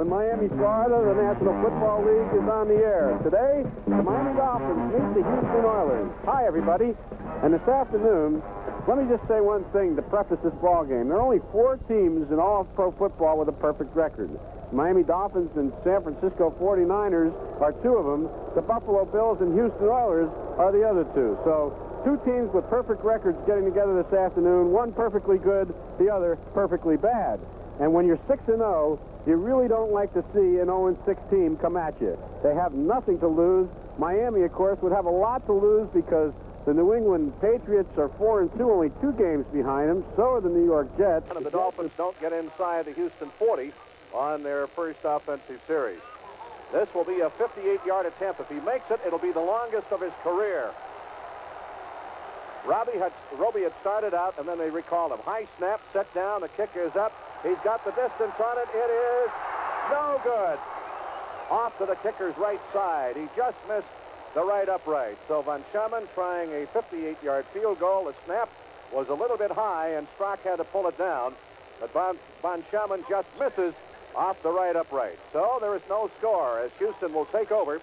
in Miami, Florida. The National Football League is on the air. Today, the Miami Dolphins meet the Houston Oilers. Hi, everybody. And this afternoon, let me just say one thing to preface this ball game. There are only 4 teams in all of pro football with a perfect record. The Miami Dolphins and San Francisco 49ers are 2 of them. The Buffalo Bills and Houston Oilers are the other 2. So 2 teams with perfect records getting together this afternoon. One perfectly good, the other perfectly bad. And when you're 6-0, you really don't like to see an 0-6 team come at you. They have nothing to lose. Miami, of course, would have a lot to lose because the New England Patriots are 4-2, only 2 games behind them. So are the New York Jets. And the Dolphins don't get inside the Houston 40 on their first offensive series. This will be a 58-yard attempt. If he makes it, it'll be the longest of his career. Roby had started out, and then they recalled him. High snap, set down, the kick is up. He's got the distance on it. It is no good. Off to the kicker's right side. He just missed the right upright. So Von Schaman trying a 58-yard field goal. The snap was a little bit high, and Strock had to pull it down. But Von Schaman just misses off the right upright. So there is no score as Houston will take over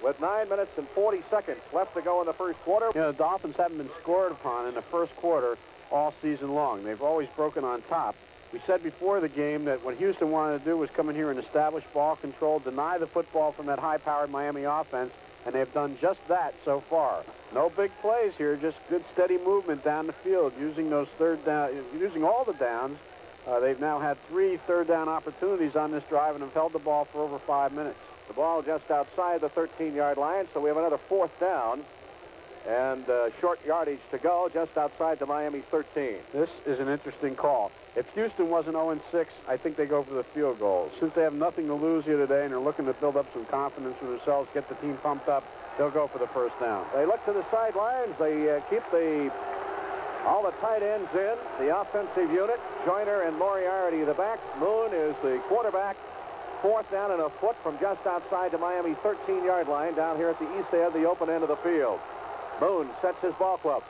with 9 minutes and 40 seconds left to go in the first quarter. You know, the Dolphins haven't been scored upon in the first quarter all season long. They've always broken on top. We said before the game that what Houston wanted to do was come in here and establish ball control, deny the football from that high-powered Miami offense, and they've done just that so far. No big plays here, just good steady movement down the field, using those using all the downs. They've now had 3 third-down opportunities on this drive and have held the ball for over 5 minutes. The ball just outside the 13-yard line, so we have another 4th down. And short yardage to go just outside the Miami 13. This is an interesting call. If Houston wasn't 0-6, I think they go for the field goal. Since they have nothing to lose here today and they're looking to build up some confidence for themselves, get the team pumped up, they'll go for the first down. They look to the sidelines. They keep all the tight ends in, the offensive unit. Joyner and Moriarty the backs. Moon is the quarterback. 4th down and a foot from just outside the Miami 13-yard line down here at the east end, the open end of the field. Moon sets his ball club.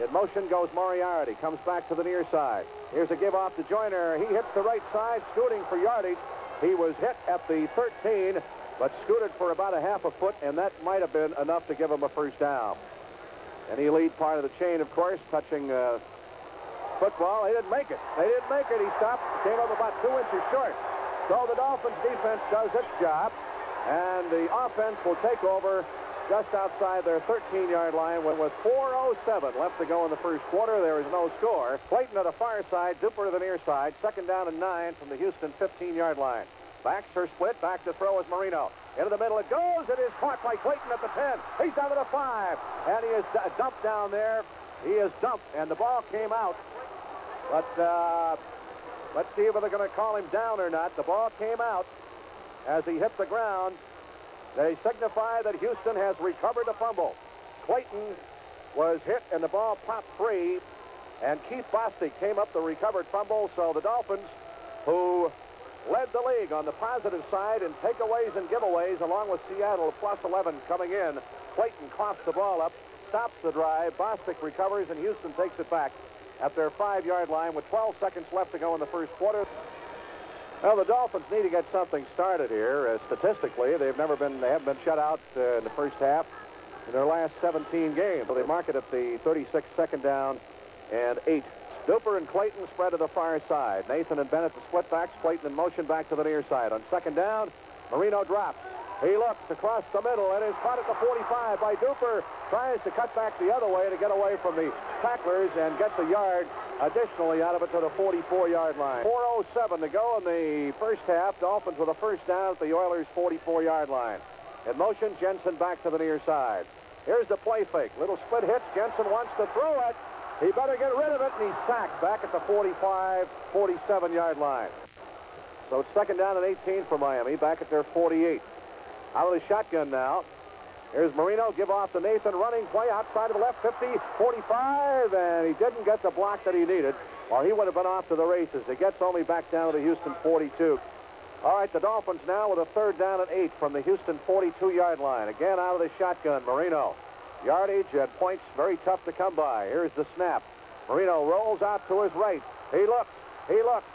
In motion goes Moriarty. Comes back to the near side. Here's a give off to Joyner. He hits the right side, scooting for yardage. He was hit at the 13, but scooted for about a half a foot, and that might have been enough to give him a first down. Any lead part of the chain, of course, touching football. They didn't make it. They didn't make it. He stopped. Came up about 2 inches short. So the Dolphins defense does its job, and the offense will take over just outside their 13-yard line with 4:07 left to go in the first quarter. There is no score. Clayton to the far side, Duper to the near side. 2nd down and 9 from the Houston 15-yard line. Backs her split. Back to throw is Marino. Into the middle it goes. It is caught by Clayton at the 10. He's down to the 5. And he is dumped down there. He is dumped, and the ball came out. But let's see if they're going to call him down or not. The ball came out as he hit the ground. They signify that Houston has recovered the fumble. Clayton was hit and the ball popped free, and Keith Bostic came up the recovered fumble. So the Dolphins, who led the league on the positive side in takeaways and giveaways, along with Seattle plus 11 coming in. Clayton coughs the ball up, stops the drive. Bostic recovers, and Houston takes it back at their 5-yard line with 12 seconds left to go in the first quarter. Well, the Dolphins need to get something started here. Statistically, they haven't been shut out in the first half in their last 17 games. So they mark it at the 36th, 2nd down and 8. Duper and Clayton spread to the far side. Nathan and Bennett the split backs. Clayton in motion back to the near side. On 2nd down, Marino drops. He looks across the middle and is caught at the 45 by Duper. Tries to cut back the other way to get away from the tacklers and gets a yard additionally out of it to the 44-yard line. 4:07 to go in the first half. Dolphins with a first down at the Oilers' 44-yard line. In motion, Jensen back to the near side. Here's the play fake. Little split hitch. Jensen wants to throw it. He better get rid of it, and he's sacked back at the 45, 47-yard line. So it's 2nd down and 18 for Miami, back at their 48. Out of the shotgun now. Here's Marino, give off to Nathan, running play outside of the left, 50, 45, and he didn't get the block that he needed, or he would have been off to the races. It gets only back down to the Houston 42. All right, the Dolphins now with a 3rd down and 8 from the Houston 42-yard line. Again, out of the shotgun, Marino. Yardage and points very tough to come by. Here's the snap. Marino rolls out to his right. He looks,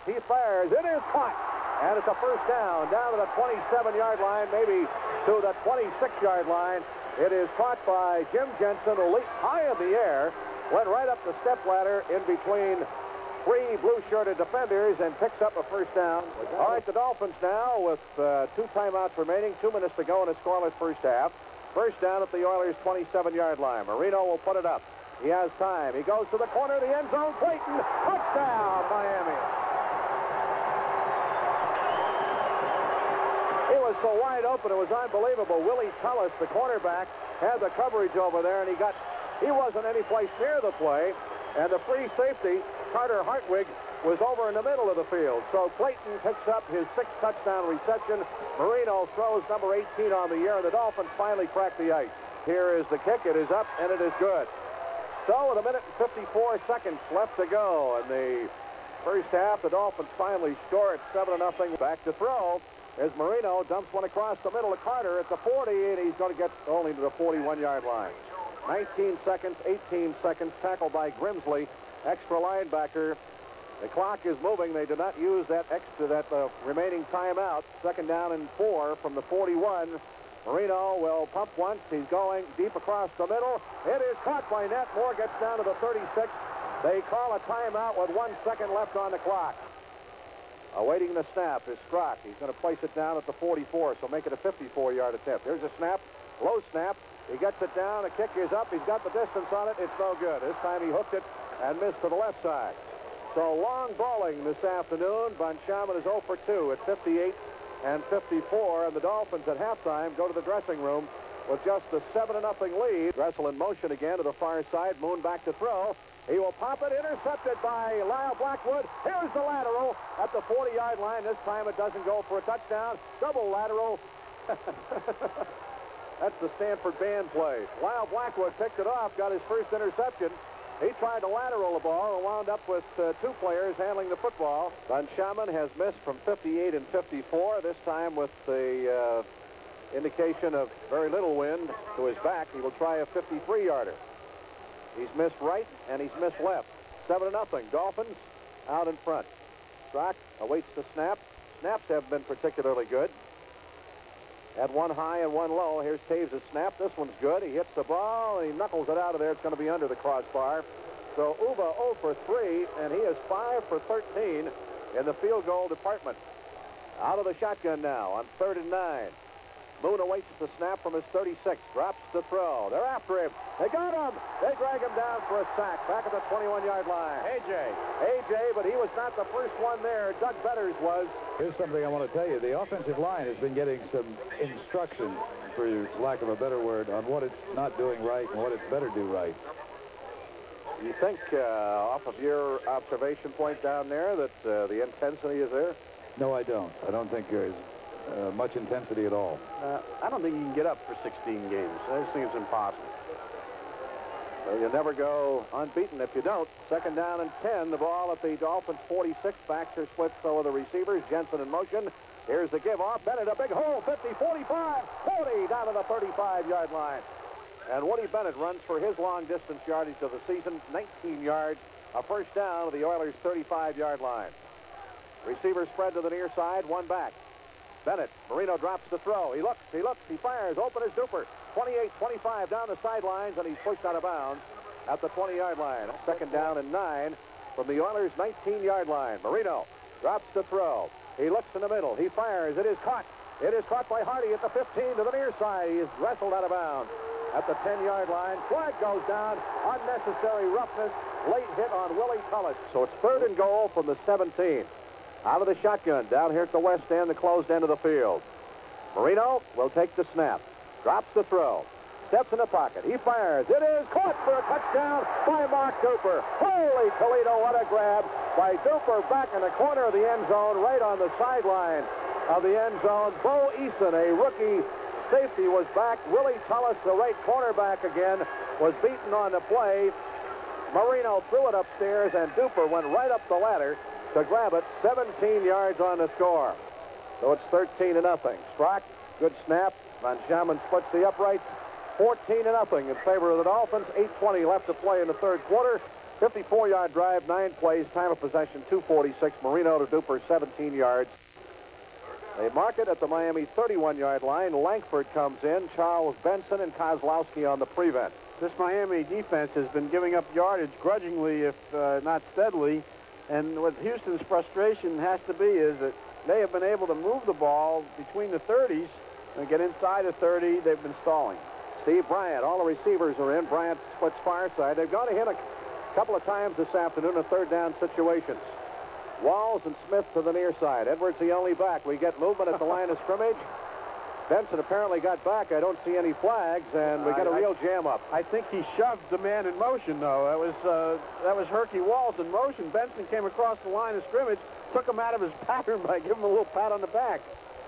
he fires. It is caught. And it's a first down to the 27-yard line, maybe to the 26-yard line. It is caught by Jim Jensen, who leaped high in the air, went right up the stepladder in between three blue-shirted defenders, and picks up a first down. All right, the Dolphins now with 2 timeouts remaining, 2 minutes to go in a scoreless first half. First down at the Oilers' 27-yard line. Marino will put it up. He has time. He goes to the corner of the end zone. Clayton, touchdown, Miami. He was so wide open, it was unbelievable. Willie Tullis, the cornerback, had the coverage over there, and he wasn't any place near the play. And the free safety, Carter Hartwig, was over in the middle of the field. So Clayton picks up his 6th touchdown reception. Marino throws number 18 on the year, and the Dolphins finally crack the ice. Here is the kick. It is up, and it is good. So with 1 minute and 54 seconds left to go in the first half, the Dolphins finally score at 7-0. Back to throw as Marino dumps one across the middle of Carter at the 40, and he's going to get only to the 41-yard line. 19 seconds, 18 seconds, tackled by Grimsley, extra linebacker. The clock is moving. They did not use that remaining timeout. 2nd down and 4 from the 41. Marino will pump once. He's going deep across the middle. It is caught by net. Moore gets down to the 36. They call a timeout with 1 second left on the clock. Awaiting the snap is Strock. He's going to place it down at the 44, so make it a 54-yard attempt. Here's a snap, low snap. He gets it down. The kick is up. He's got the distance on it. It's no good. This time he hooked it and missed to the left side. So long balling this afternoon. Von Schamann is 0 for 2 at 58 and 54. And the Dolphins at halftime go to the dressing room with just a 7-0 lead. Dressel in motion again to the far side. Moon back to throw. He will pop it. Intercepted by Lyle Blackwood. Here's the lateral at the 40-yard line. This time it doesn't go for a touchdown. Double lateral. That's the Stanford band play. Lyle Blackwood picked it off, got his first interception. He tried to lateral the ball and wound up with 2 players handling the football. Von Schamann has missed from 58 and 54, this time with the indication of very little wind to his back. He will try a 53-yarder. He's missed right and he's missed left. 7-0. Dolphins out in front. Strock awaits the snap. Snaps haven't been particularly good. Had 1 high and 1 low. Here's Taves' snap. This one's good. He hits the ball and he knuckles it out of there. It's going to be under the crossbar. So Uva 0 for 3, and he is 5 for 13 in the field goal department. Out of the shotgun now on 3rd and 9. Moon awaits the snap from his 36. Drops the throw. They're after him. They got him. They drag him down for a sack back at the 21-yard line. A.J., but he was not the first one there. Doug Betters was. Here's something I want to tell you. The offensive line has been getting some instruction, for lack of a better word, on what it's not doing right and what it's better do right. You think, off of your observation point down there, that the intensity is there? No, I don't. I don't think there's much intensity at all. I don't think you can get up for 16 games. That seems impossible. Well, you never go unbeaten if you don't. 2nd down and 10. The ball at the Dolphins' 46. Backs are split, so are the receivers. Jensen in motion. Here's the give off. Bennett, a big hole. 50, 45, 40, down to the 35-yard line. And Woody Bennett runs for his long-distance yardage of the season. 19 yards. A first down to the Oilers' 35-yard line. Receiver spread to the near side. 1 back. Bennett. Marino drops the throw. He looks. He fires. Open is Duper. 28, 25 down the sidelines, and he's pushed out of bounds at the 20-yard line. 2nd down and 9 from the Oilers' 19-yard line. Marino drops the throw. He looks in the middle. He fires. It is caught. It is caught by Hardy at the 15 to the near side. He is wrestled out of bounds at the 10-yard line. Flag goes down. Unnecessary roughness. Late hit on Willie Tullis. So it's 3rd and goal from the 17. Out of the shotgun, down here at the west end, the closed end of the field. Marino will take the snap. Drops the throw. Steps in the pocket. He fires. It is caught for a touchdown by Mark Duper. Holy Toledo, what a grab by Duper back in the corner of the end zone, right on the sideline of the end zone. Bo Eason, a rookie safety, was back. Willie Tullis, the right cornerback again, was beaten on the play. Marino threw it upstairs, and Duper went right up the ladder to grab it. 17 yards on the score. So it's 13-0. Strock, good snap. Von Schamann splits the uprights. 14-0 in favor of the Dolphins. 8:20 left to play in the 3rd quarter. 54-yard drive, 9 plays, time of possession 2:46. Marino to Duper, 17 yards. They mark it at the Miami 31-yard line. Langford comes in, Charles Benson and Kozlowski on the prevent. This Miami defense has been giving up yardage grudgingly, if not steadily. And what Houston's frustration has to be is that they have been able to move the ball between the 30s and get inside the 30. They've been stalling. Steve Bryant, all the receivers are in. Bryant splits far side. They've gone to him a couple of times this afternoon in third down situations. Walls and Smith to the near side. Edwards the only back. We get movement at the line of scrimmage. Benson apparently got back. I don't see any flags, and we get a real jam up. I think he shoved the man in motion, though. That was Herky Walls in motion. Benson came across the line of scrimmage, took him out of his pattern by giving him a little pat on the back.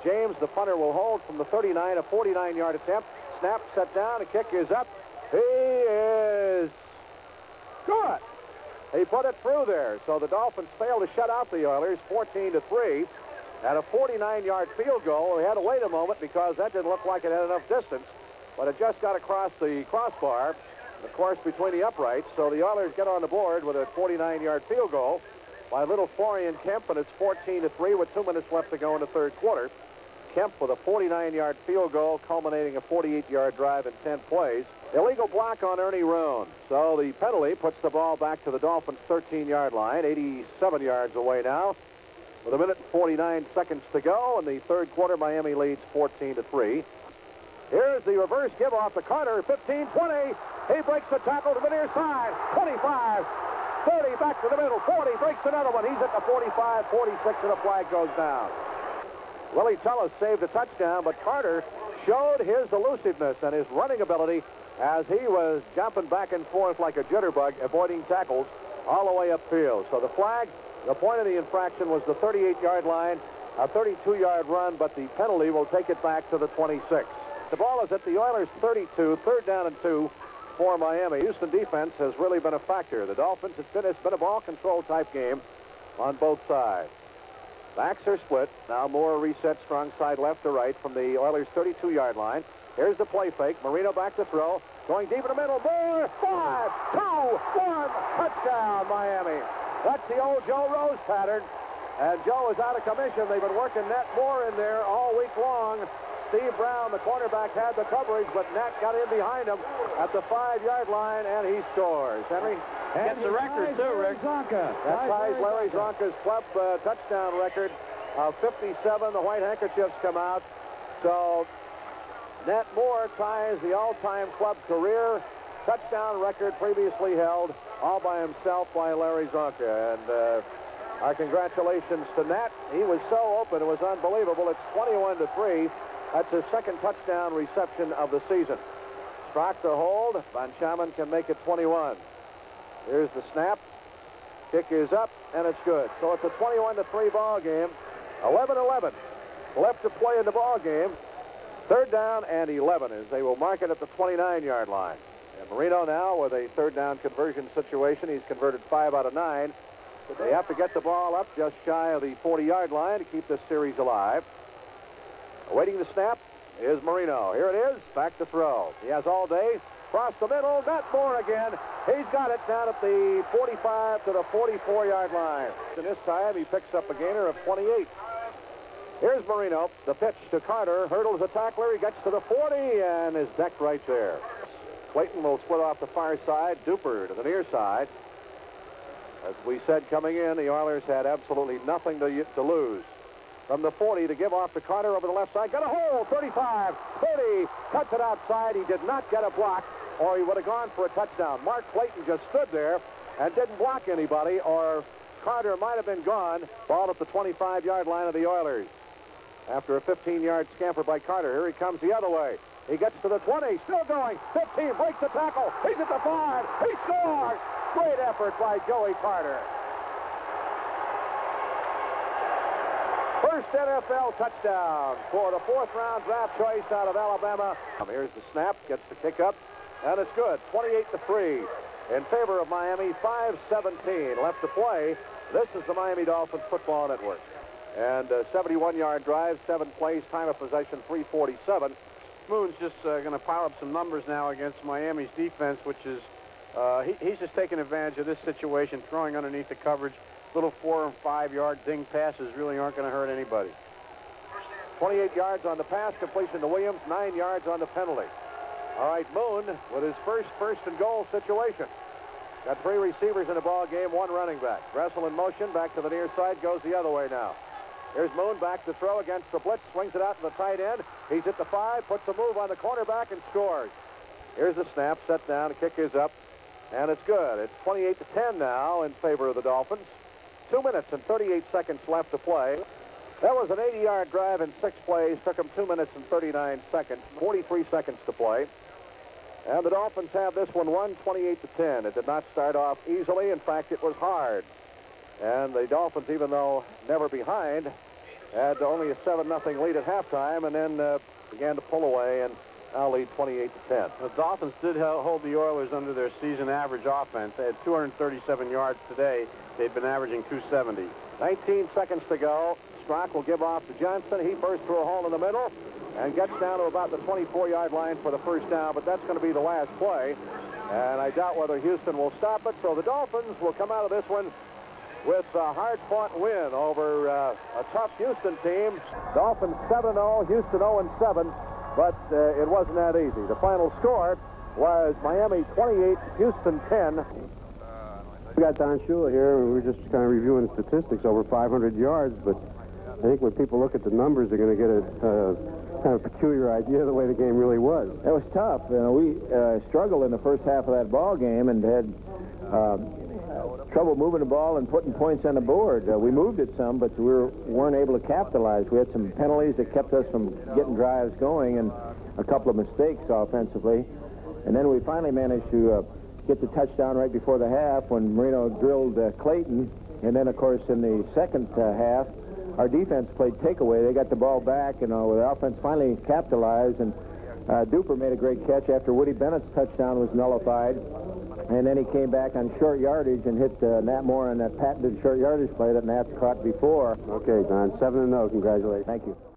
James, the punter, will hold from the 39, a 49-yard attempt. Snap, set down, a kick is up. He is good. He put it through there. So the Dolphins failed to shut out the Oilers, 14-3. At a 49-yard field goal, we had to wait a moment because that didn't look like it had enough distance, but it just got across the crossbar, of course, between the uprights. So the Oilers get on the board with a 49-yard field goal by little Florian Kemp, and it's 14-3 with 2 minutes left to go in the third quarter. Kemp with a 49-yard field goal, culminating a 48-yard drive in 10 plays. Illegal block on Ernie Roan. So the penalty puts the ball back to the Dolphins' 13-yard line, 87 yards away now. With a minute and 49 seconds to go in the third quarter, Miami leads 14-3. Here's the reverse give off to Carter, 15-20. He breaks the tackle to the near side, 25, 30, back to the middle, 40, breaks another one. He's at the 45, 46, and the flag goes down. Willie Tullis saved a touchdown, but Carter showed his elusiveness and his running ability as he was jumping back and forth like a jitterbug, avoiding tackles all the way upfield. So the flag, the point of the infraction was the 38-yard line, a 32-yard run, but the penalty will take it back to the 26. The ball is at the Oilers' 32, third down and 2 for Miami. Houston defense has really been a factor. The Dolphins, it's been a ball control type game on both sides. Backs are split. Now Moore resets strong side left to right from the Oilers' 32-yard line. Here's the play fake. Marino back to throw. Going deep in the middle. Moore, 5, 2, 1. Touchdown, Miami. That's the old Joe Rose pattern. And Joe is out of commission. They've been working Nat Moore in there all week long. Steve Brown, the cornerback, had the coverage, but Nat got in behind him at the 5-yard line, and he scores. Henry? Gets the record, too, Rick. Zonka. That ties Larry Zonka's club touchdown record of 57. The white handkerchiefs come out. So Nat Moore ties the all-time club career touchdown record previously held all by himself by Larry Zonka. And our congratulations to Nat. He was so open, it was unbelievable. It's 21-3. That's his second touchdown reception of the season. Strock the hold. Van Chaman can make it 21. Here's the snap. Kick is up, and it's good. So it's a 21-3 ball game. 11-11 left to play in the ball game. Third down and 11 as they will mark it at the 29-yard line. And Marino now with a third down conversion situation. He's converted 5 out of 9. But they have to get the ball up just shy of the 40-yard line to keep this series alive. Awaiting the snap is Marino. Here it is. Back to throw. He has all day. Across the middle. Nat Moore again. He's got it down at the 45 to the 44-yard line. And this time he picks up a gainer of 28. Here's Marino. The pitch to Carter. Hurdles the tackler. He gets to the 40 and is decked right there. Clayton will split off the far side. Duper to the near side. As we said coming in, the Oilers had absolutely nothing to lose. From the 40 to give off to Carter over the left side. Got a hole. 35, 30. Cuts it outside. He did not get a block, or he would have gone for a touchdown. Mark Clayton just stood there and didn't block anybody, or Carter might have been gone. Ball at the 25-yard line of the Oilers. After a 15-yard scamper by Carter, here he comes the other way. He gets to the 20, still going. 15, breaks the tackle. He's at the 5. He scores. Great effort by Joey Carter. First NFL touchdown for the 4th-round draft choice out of Alabama. Here's the snap, gets the kick up, and it's good. 28-3 in favor of Miami. 5:17 left to play. This is the Miami Dolphins Football Network. And a 71-yard drive, 7 plays, time of possession 3:47. Moon's just going to pile up some numbers now against Miami's defense, which is he's just taking advantage of this situation, throwing underneath the coverage. Little 4- and 5-yard ding passes really aren't going to hurt anybody. 28 yards on the pass completion to Williams, 9 yards on the penalty. All right, Moon with his first and goal situation. Got 3 receivers in the ball game, 1 running back. Gressel in motion, back to the near side, goes the other way now. Here's Moon back to throw against the blitz, swings it out to the tight end. He's at the 5, puts a move on the cornerback and scores. Here's the snap, set down, the kick is up, and it's good. It's 28-10 now in favor of the Dolphins. 2 minutes and 38 seconds left to play. That was an 80-yard drive in 6 plays. Took them 2 minutes and 39 seconds, 43 seconds to play. And the Dolphins have this one won 28-10. It did not start off easily. In fact, it was hard. And the Dolphins, even though never behind, had only a 7-0 lead at halftime and then began to pull away and now lead 28-10. The Dolphins did hold the Oilers under their season average offense. They had 237 yards today. They'd been averaging 270. 19 seconds to go. Strock will give off to Johnson. He bursts through a hole in the middle and gets down to about the 24-yard line for the first down, but that's going to be the last play. And I doubt whether Houston will stop it. So the Dolphins will come out of this one with a hard-fought win over a tough Houston team. Dolphins 7-0, Houston 0-7, but it wasn't that easy. The final score was Miami 28, Houston 10. We got Don Shula here, and we were just kind of reviewing statistics, over 500 yards, but I think when people look at the numbers, they're going to get a kind of peculiar idea of the way the game really was. It was tough. You know, we struggled in the first half of that ball game and had trouble moving the ball and putting points on the board. We moved it some, but we weren't able to capitalize. We had some penalties that kept us from getting drives going and a couple of mistakes offensively. And then we finally managed to get the touchdown right before the half when Marino drilled Clayton. And then, of course, in the second half, our defense played takeaway. They got the ball back, and the offense finally capitalized. And Duper made a great catch after Woody Bennett's touchdown was nullified. And then he came back on short yardage and hit Nat Moore on that patented short yardage play that Nat's caught before. Okay, Don, 7-0. Congratulations. Thank you.